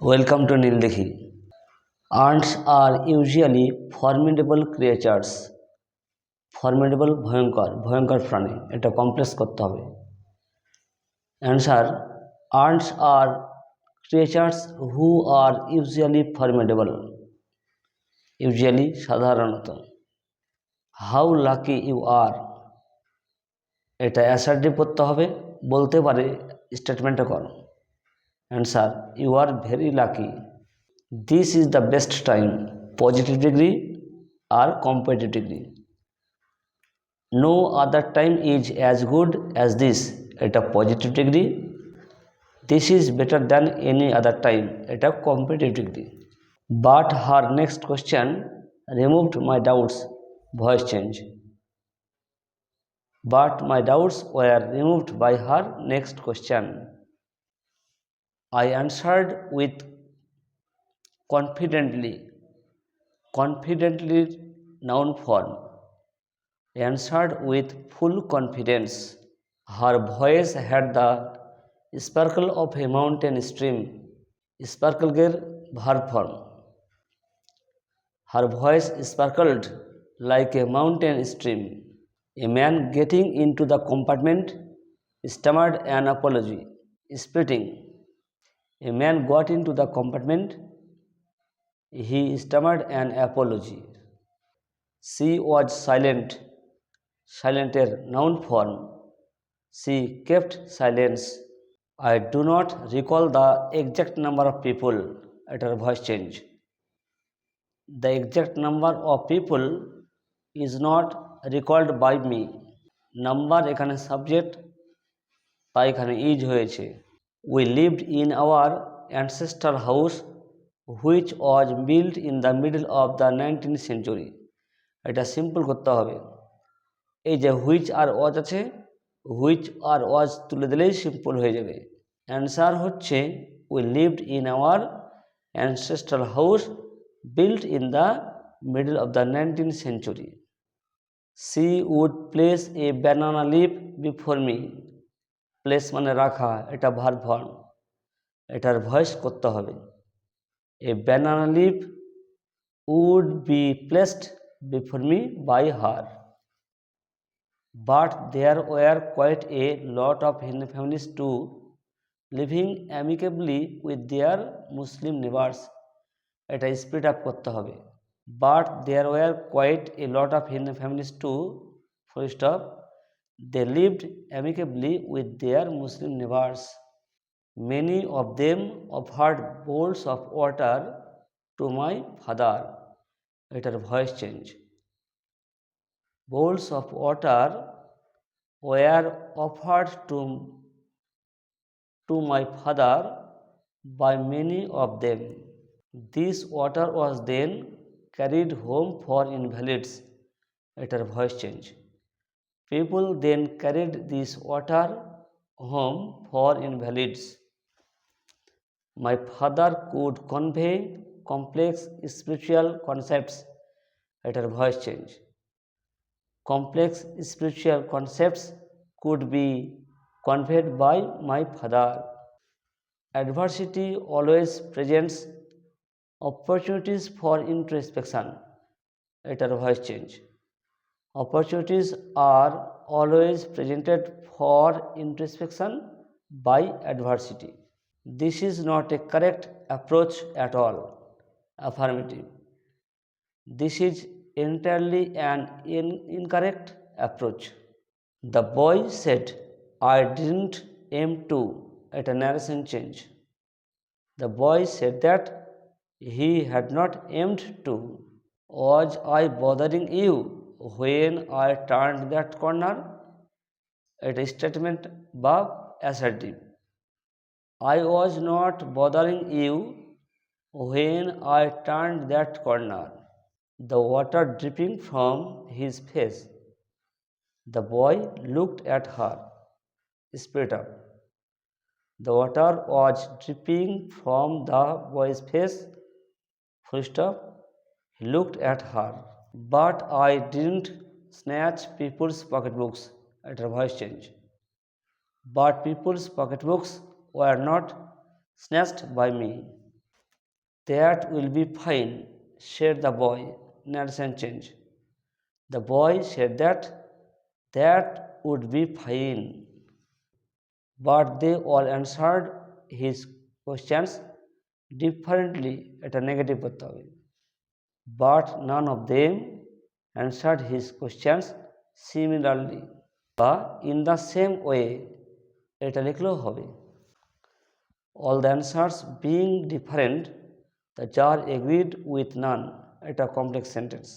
Welcome to নীল দেখি। Ants are usually formidable creatures. Formidable ভয়ঙ্কর প্রাণী। এটা কমপ্লেক্স করতে হবে। Answer: Ants are creatures who are usually formidable. Usually সাধারণত। How lucky you are. এটা অ্যাসার্টিভ করতে হবে, বলতে পারে স্টেটমেন্টে করো। Answer: You are very lucky. This is the best time. Positive degree or comparative degree. No other time is as good as this. এটা positive degree. This is better than any other time. এটা comparative degree. But her next question removed my doubts. Voice change. But my doubts were removed by her next question. I answered with confidently. Confidently noun form. Answered with full confidence. Her voice had the sparkle of a mountain stream. Sparkle ger verb form. Her voice sparkled like a mountain stream. A man getting into the compartment stammered an apology. Spitting. A man got into the compartment. He stammered an apology. She was silent. Silenter noun form. She kept silence. I do not recall the exact number of people. Etar voice change. The exact number of people is not recalled by me. Number এখানে subject, তাই এখানে is হয়েছে। We lived in our ancestral house which was built in the middle of the 19th century. এটা simple করতে হবে। এই যে which are ওয়াজ আছে, হুইচ আর ওয়াজ তুলে দিলেই সিম্পল হয়ে যাবে। অ্যান্সার হচ্ছে we lived in our ancestral house built in the middle of the 19th century. She would place a banana leaf before me. Place মানে রাখা, এটা ভার্ব ফর্ম, এটার ভয়েস করতে হবে। A banana leaf would be placed before me by her. But there were quite a lot of Hindu families too, living amicably with their Muslim neighbors. এটা speed up করতে হবে। But there were quite a lot of Hindu families too, full stop. They lived amicably with their Muslim neighbors. Many of them offered bowls of water to my father. এটার voice change. Bowls of water were offered to my father by many of them. This water was then carried home for invalids. এটার voice change. People then carried this water home for invalids. My father could convey complex spiritual concepts. এটার voice change. Complex spiritual concepts could be conveyed by my father. Adversity always presents opportunities for introspection. এটার voice change. Opportunities are always presented for introspection by adversity. This is not a correct approach at all. Affirmative. This is entirely an incorrect approach. The boy said, I didn't aim to. At a narration change. The boy said that he had not aimed to. Was I bothering you when I turned that corner? At a statement বা assertive. I was not bothering you when I turned that corner. The water dripping from his face. The boy looked at her. Spit up. The water was dripping from the boy's face. Full stop. He looked at her. But I didn't snatch people's pocketbooks. At a voice change. But people's pocketbooks were not snatched by me. That will be fine, said the boy. Narration change. The boy said that would be fine. But they all answered his questions differently. এটা negative করতে হবে। But none of them answered his questions similarly. বা in the same way এটা লিখলেও হবে। All the answers being different, the jar agreed with none. এটা complex sentence.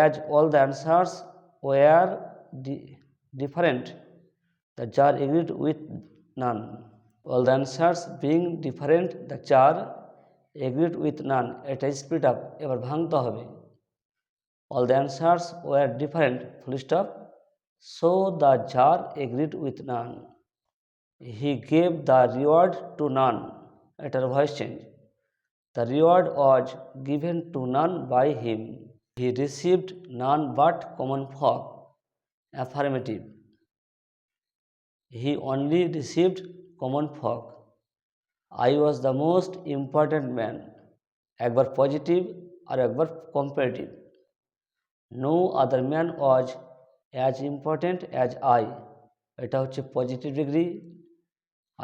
As all the answers were different, the jar agreed with none. All the answers being different, the jar agreed with none. এটা split up, এবার ভাঙতে হবে। All the answers were different, full stop, so the jar agreed with none. He gave the reward to none. এটার voice change. The reward was given to none by him. He received none but common folk. Affirmative. He only received common folk. I was the most important man. একবার positive আর একবার comparative. No other man was as important as I. এটা হচ্ছে positive degree.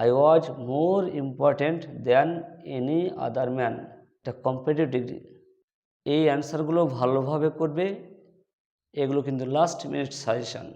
I was more important than any other man. এটা comparative degree. এই অ্যান্সারগুলো ভালোভাবে করবে। এগুলো কিন্তু লাস্ট মিনিট সাজেশন।